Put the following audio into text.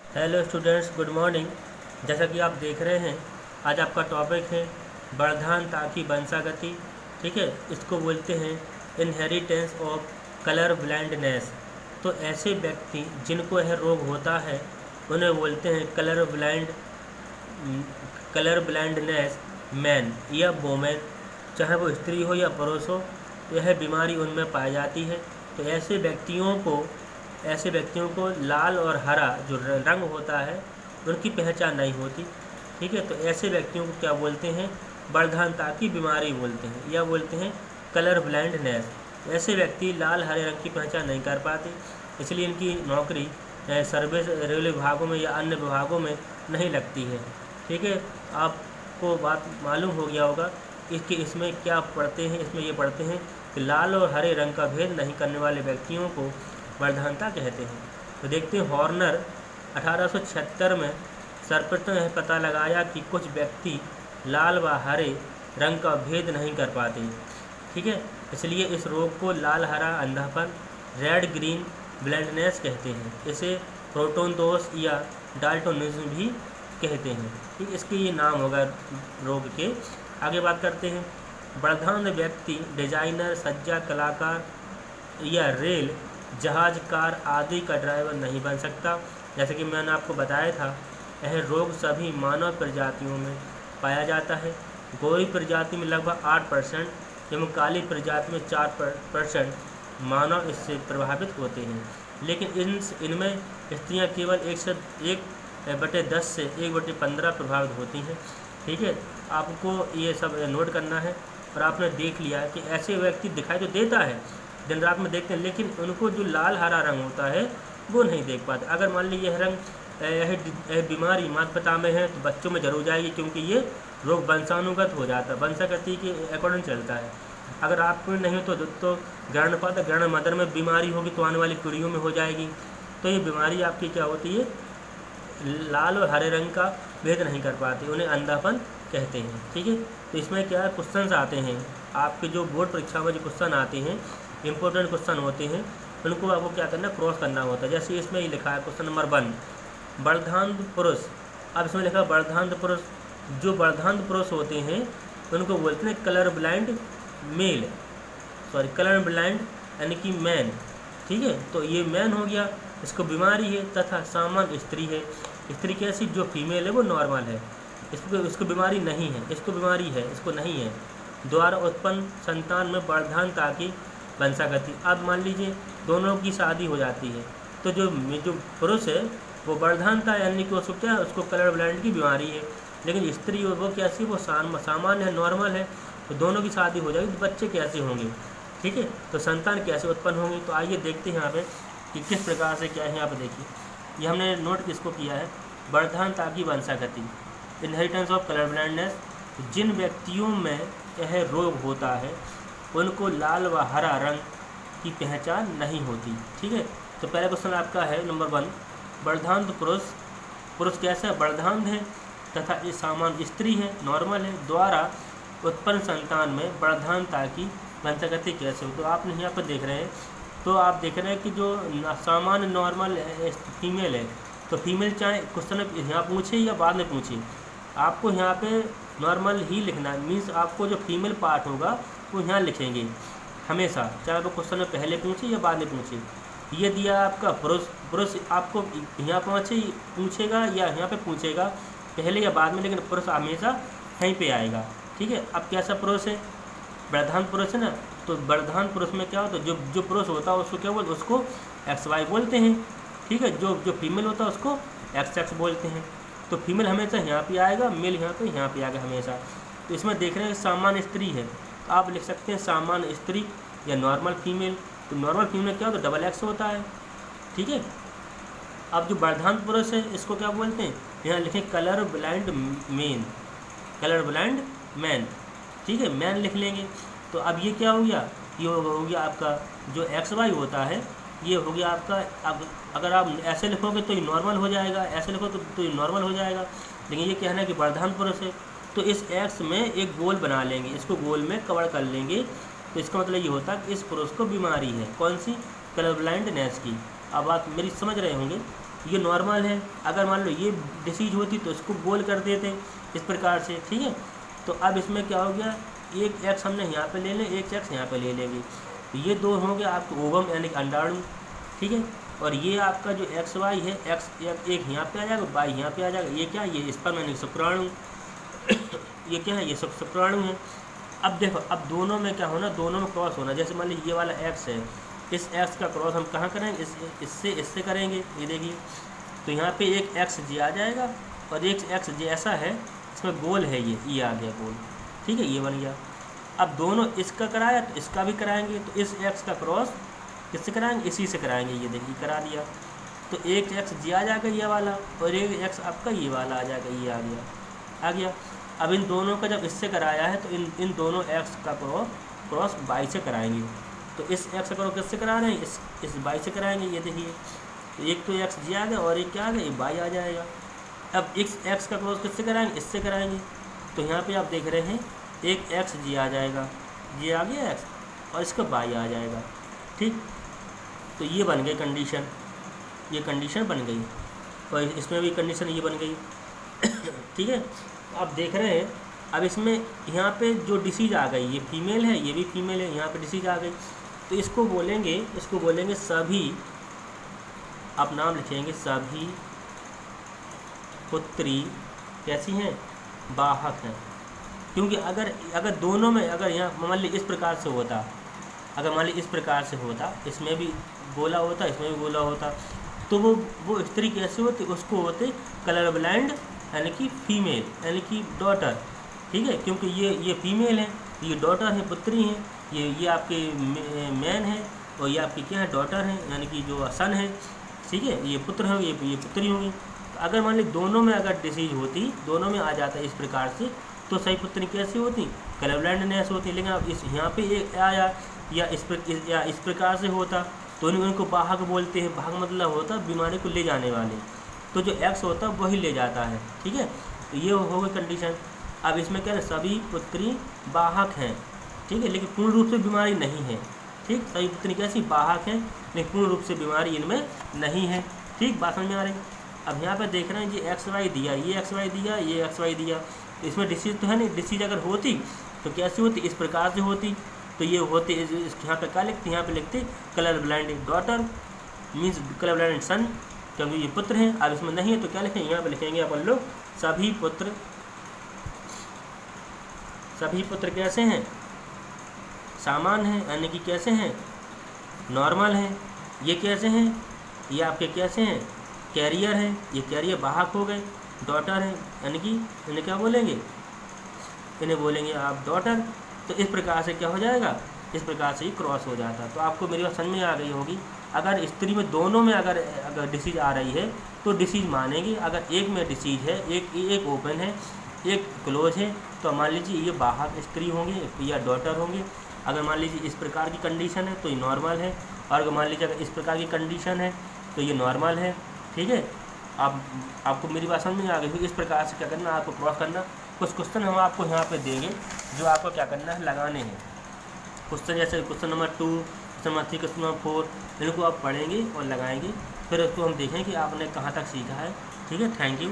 Hello students, good morning. जैसा कि आप देख रहे हैं, आज आपका टॉपिक है वर्धांता की वंशागति। ठीक है, इसको बोलते हैं इनहेरिटेंस ऑफ कलर ब्लाइंडनेस। तो ऐसे व्यक्ति जिनको यह रोग होता है उन्हें बोलते हैं कलर ब्लाइंडनेस मैन या वोमेन, चाहे वो स्त्री हो या पुरुष हो, यह बीमारी उनमें पाई जाती है। तो ऐसे व्यक्तियों को लाल और हरा जो रंग होता है उनकी पहचान नहीं होती। ठीक है, तो ऐसे व्यक्तियों को क्या बोलते हैं? वर्धांता की बीमारी बोलते हैं या बोलते हैं कलर ब्लाइंडनेस। ऐसे व्यक्ति लाल हरे रंग की पहचान नहीं कर पाते, इसलिए इनकी नौकरी सर्विस रेलवे विभागों में या अन्य विभागों में नहीं लगती है। ठीक है, आपको बात मालूम हो गया होगा कि इसमें क्या पढ़ते हैं। इसमें ये पढ़ते हैं कि लाल और हरे रंग का भेद नहीं करने वाले व्यक्तियों को वर्धांता कहते हैं। तो देखते हैं, हॉर्नर 1876 में सर्वप्रथम यह पता लगाया कि कुछ व्यक्ति लाल व हरे रंग का भेद नहीं कर पाते। ठीक है, इसलिए इस रोग को लाल हरा अंधापन, रेड ग्रीन ब्लाइंडनेस कहते हैं। इसे प्रोटोन दोष या डाल्टोनिज्म भी कहते हैं। ठीक, इसके ये नाम होगा रोग के। आगे बात करते हैं, वर्धांत व्यक्ति डिजाइनर, सज्जा कलाकार या रेल जहाज कार आदि का ड्राइवर नहीं बन सकता। जैसे कि मैंने आपको बताया था, यह रोग सभी मानव प्रजातियों में पाया जाता है। गोरी प्रजाति में लगभग 8% एवं काली प्रजाति में 4% मानव इससे प्रभावित होते हैं। लेकिन इनमें स्त्रियां केवल 1/10 से 1/15 प्रभावित होती हैं। ठीक है, आपको ये सब नोट करना है। और आपने देख लिया कि ऐसे व्यक्ति दिखाई तो देता है, दिन रात में देखते हैं, लेकिन उनको जो लाल हरा रंग होता है वो नहीं देख पाते। अगर मान लीजिए यह रंग यह बीमारी माता पिता में है तो बच्चों में जरूर जाएगी, क्योंकि ये रोग वंशानुगत हो जाता है, वंशागति के अकॉर्डिंग चलता है। अगर आप में नहीं हो तो ग्रहणपात ग्रहण मदर में बीमारी होगी तो आने वाली पीढ़ियों में हो जाएगी। तो ये बीमारी आपकी क्या होती है? लाल और हरे रंग का भेद नहीं कर पाते, उन्हें अंधापन कहते हैं। ठीक है, तो इसमें क्या है, क्वेश्चन आते हैं आपके जो बोर्ड परीक्षा में जो क्वेश्चन आते हैं, इंपॉर्टेंट क्वेश्चन होते हैं, उनको आपको क्या करना है, क्रॉस करना होता है। जैसे इसमें ही लिखा है क्वेश्चन नंबर 1, वर्धांत पुरुष। अब इसमें लिखा वर्धांत पुरुष। जो वर्धांत पुरुष होते हैं उनको बोलते हैं colour blind mail, colour blind यानी कि मैन। ठीक है, तो ये मैन हो गया, इसको बीमारी है। तथा सामान्य स्त्री है। स्त्री कैसी? जो फीमेल है वो नॉर्मल है, इसको बीमारी नहीं है, इसको बीमारी है, इसको नहीं है। द्वारा उत्पन्न संतान में वर्धांता की वंशागति। अब मान लीजिए दोनों की शादी हो जाती है, तो जो पुरुष है वो वर्धांता यानी कि उसको क्या है, उसको कलर ब्लाइंड की बीमारी है। लेकिन स्त्री वो कैसी? वो सामान्य है, नॉर्मल है। तो दोनों की शादी हो जाएगी तो बच्चे कैसे होंगे? ठीक है, तो संतान कैसे उत्पन्न होंगे? तो आइए देखते हैं यहाँ पे कि किस प्रकार से क्या है। यहाँ पे देखिए, ये हमने नोट किसको किया है, वर्धांता की वंशागति, इनहेरिटेंस ऑफ कलर ब्लाइंडनेस। जिन व्यक्तियों में यह रोग होता है उनको लाल व हरा रंग की पहचान नहीं होती। ठीक है, तो पहला क्वेश्चन आपका है नंबर 1, वर्धांत पुरुष कैसा है? वर्धांत है। तथा ये सामान्य स्त्री है, नॉर्मल है। द्वारा उत्पन्न संतान में वर्धांता की वंशागति कैसे हो? तो आपने यहाँ पर देख रहे हैं, तो आप देख रहे हैं कि जो सामान्य नॉर्मल फीमेल है, तो फीमेल चाहे क्वेश्चन यहाँ पूछे या बाद में पूछे, आपको यहाँ पे नॉर्मल ही लिखना है। मीन्स आपको जो फीमेल पार्ट होगा वो यहाँ लिखेंगे हमेशा, चाहे वो क्वेश्चन में पहले पूछे या बाद में पूछे। ये दिया आपका पुरुष आपको यहाँ पूछेगा या यहाँ पे पूछेगा पहले या बाद में, लेकिन पुरुष हमेशा यहीं पे आएगा। ठीक है, अब कैसा पुरुष है? वर्धांत पुरुष है ना, तो वर्धांत पुरुष में क्या होता है, जो पुरुष होता है उसको क्या बोलते हैं? उसको XY बोलते हैं। ठीक है, जो फीमेल होता है उसको XX बोलते हैं। तो फीमेल हमेशा यहाँ पे आएगा, मेल यहाँ पे आएगा हमेशा। तो इसमें देख रहे हैं सामान्य स्त्री है, तो आप लिख सकते हैं सामान्य स्त्री या नॉर्मल फीमेल। तो नॉर्मल फीमेल क्या होता है? XX होता है। ठीक है, अब जो वर्धांत पुरुष है इसको क्या बोलते हैं? यहाँ लिखें colour blind man, colour blind man. ठीक है, मैन लिख लेंगे। तो अब ये क्या हो गया? ये हो गया आपका जो XY होता है, ये हो गया आपका। अब अगर आप ऐसे लिखोगे तो ये नॉर्मल हो जाएगा, ऐसे लिखो तो ये नॉर्मल हो जाएगा। लेकिन ये कहना है कि वर्धांत पुरुष है, तो इस X में एक गोल बना लेंगे, इसको गोल में कवर कर लेंगे। तो इसका मतलब ये होता है कि इस पुरुष को बीमारी है, कौन सी? कलर ब्लाइंडनेस की। अब आप मेरी समझ रहे होंगे ये नॉर्मल है। अगर मान लो ये डिसीज होती तो इसको गोल कर देते इस प्रकार से, ठीक है। तो अब इसमें क्या हो गया, एक एक्स हमने यहाँ पे ले लें, एक एक्स यहाँ पे ले लेंगे, तो ये दो होंगे आपके ओवम यानी कि अंडाणु, ठीक है। और ये आपका जो एक्स वाई है, एक्स एक यहाँ पे आ जाएगा, वाई यहाँ पे आ जाएगा, ये क्या है, ये स्पर्म यानी शुक्राणु ये क्या है, ये शुक्राणु है। अब देखो, अब दोनों में क्या होना, दोनों में क्रॉस होना। जैसे मान लीजिए ये वाला एक्स है, इस एक्स का क्रॉस हम कहाँ करेंगे, इससे करेंगे, ये देखिए। तो यहाँ पे एक एक्स जी आ जाएगा और एक एक्स जी ऐसा है, इसमें गोल है, ये आ गया गोल, ठीक है, ये बन गया। अब दोनों इसका कराया तो इसका भी कराएंगे, तो इस एक्स का क्रॉस किससे कराएंगे, इसी से कराएंगे, ये देखिए करा दिया। तो एक एक्स जी आ जाएगा ये वाला, और एक एक्स आपका ये वाला आ जाएगा, ये आ गया। अब इन दोनों का जब इससे कराया है तो इन दोनों एक्स का क्रॉस वाई से कराएंगे। तो इस एक्स का क्रॉस किससे करा रहे हैं, इस वाई से कराएंगे, ये देखिए। तो एक तो एक्स जी आ गया और एक क्या आ गया, ये वाई आ जाएगा। अब इस एक्स का क्रॉस किससे कराएंगे, इससे कराएंगे। तो यहाँ पे आप देख रहे हैं एक एक्स जी आ जाएगा, ये आ गया एक्स, और इसका वाई आ जाएगा, ठीक। तो ये बन गई कंडीशन, ये कंडीशन बन गई, और इसमें भी कंडीशन ये बन गई ठीक है। तो आप देख रहे हैं अब इसमें यहाँ पे जो डिसीज आ गई, ये फीमेल है, ये भी फीमेल है, यहाँ पे डिसीज आ गई। तो इसको बोलेंगे सभी, आप नाम लिखेंगे, सभी पुत्री कैसी हैं, वाहक हैं। क्योंकि अगर दोनों में, अगर यहाँ मान लीजिए इस प्रकार से होता, अगर मान लीजिए इस प्रकार से होता, इसमें भी गोला होता, इसमें भी गोला होता, तो वो स्त्री कैसे होती, उसको होते कलर ब्लाइंड यानी कि फीमेल, यानी कि डॉटर, ठीक है। क्योंकि ये फीमेल है, ये डॉटर है, पुत्री हैं, ये आपके मैन है, और ये आपकी क्या है, डॉटर है, यानी कि जो सन है, ठीक है। ये पुत्र होंगे, ये पुत्री होंगी। तो अगर मान ली दोनों में अगर डिसीज होती, दोनों में आ जाता है इस प्रकार से, तो सही पुत्री कैसी होती, कलर ब्लाइंडनेस होती। लेकिन अब इस यहाँ पे एक आया या इस प्रकार से होता, तो उनको वाहक बोलते हैं। वाहक मतलब होता बीमारी को ले जाने वाले, तो जो एक्स होता है वही ले जाता है, ठीक है। तो ये हो गई कंडीशन। अब इसमें क्या है, सभी पुत्री वाहक हैं, ठीक है, लेकिन पूर्ण रूप से बीमारी नहीं है, ठीक। सभी पुत्री कैसी, वाहक हैं, लेकिन पूर्ण रूप से बीमारी इनमें नहीं है, ठीक। बात समझ में आ रही। अब यहाँ पे देख रहे हैं जी एक्स वाई दिया, ये एक्स वाई दिया, ये एक्स वाई दिया, तो इसमें डिसीज तो है नहीं। डिसीज अगर होती तो कैसी होती, इस प्रकार से होती। तो ये होते, यहाँ पे क्या लिखते, यहाँ पे लिखते colour blind daughter means colour blind son, क्योंकि ये पुत्र हैं। अब इसमें नहीं है तो क्या लिखेंगे, यहाँ पे लिखेंगे अपन लोग सभी पुत्र कैसे हैं, सामान्य हैं, यानी कि कैसे हैं, नॉर्मल हैं। ये कैसे हैं, ये आपके कैसे हैं, कैरियर हैं, ये कैरियर वाहक हो गए। डॉटर हैं, यानी कि इन्हें क्या बोलेंगे, इन्हें बोलेंगे आप डॉटर। तो इस प्रकार से क्या हो जाएगा, इस प्रकार से ही क्रॉस हो जाता। तो आपको मेरी बात समझ में आ गई होगी। अगर स्त्री में दोनों में अगर डिसीज आ रही है तो डिसीज मानेंगे। अगर एक में डिसीज है, एक ओपन है, एक क्लोज है, तो मान लीजिए ये वाहक स्त्री होंगे या डॉटर होंगे। अगर मान लीजिए इस प्रकार की कंडीशन है तो ये नॉर्मल है, और अगर मान लीजिए अगर इस प्रकार की कंडीशन है तो ये नॉर्मल है, ठीक है। आपको मेरी बात समझ में आ गई। इस प्रकार से क्या करना, आपको क्रॉस करना। कुछ क्वेश्चन हम आपको यहाँ पे देंगे जो आपको क्या करना है, लगाने हैं क्वेश्चन। जैसे question number 2, question number 3, question number 4, इनको आप पढ़ेंगे और लगाएंगे, फिर उसको हम देखें कि आपने कहाँ तक सीखा है, ठीक है। Thank you.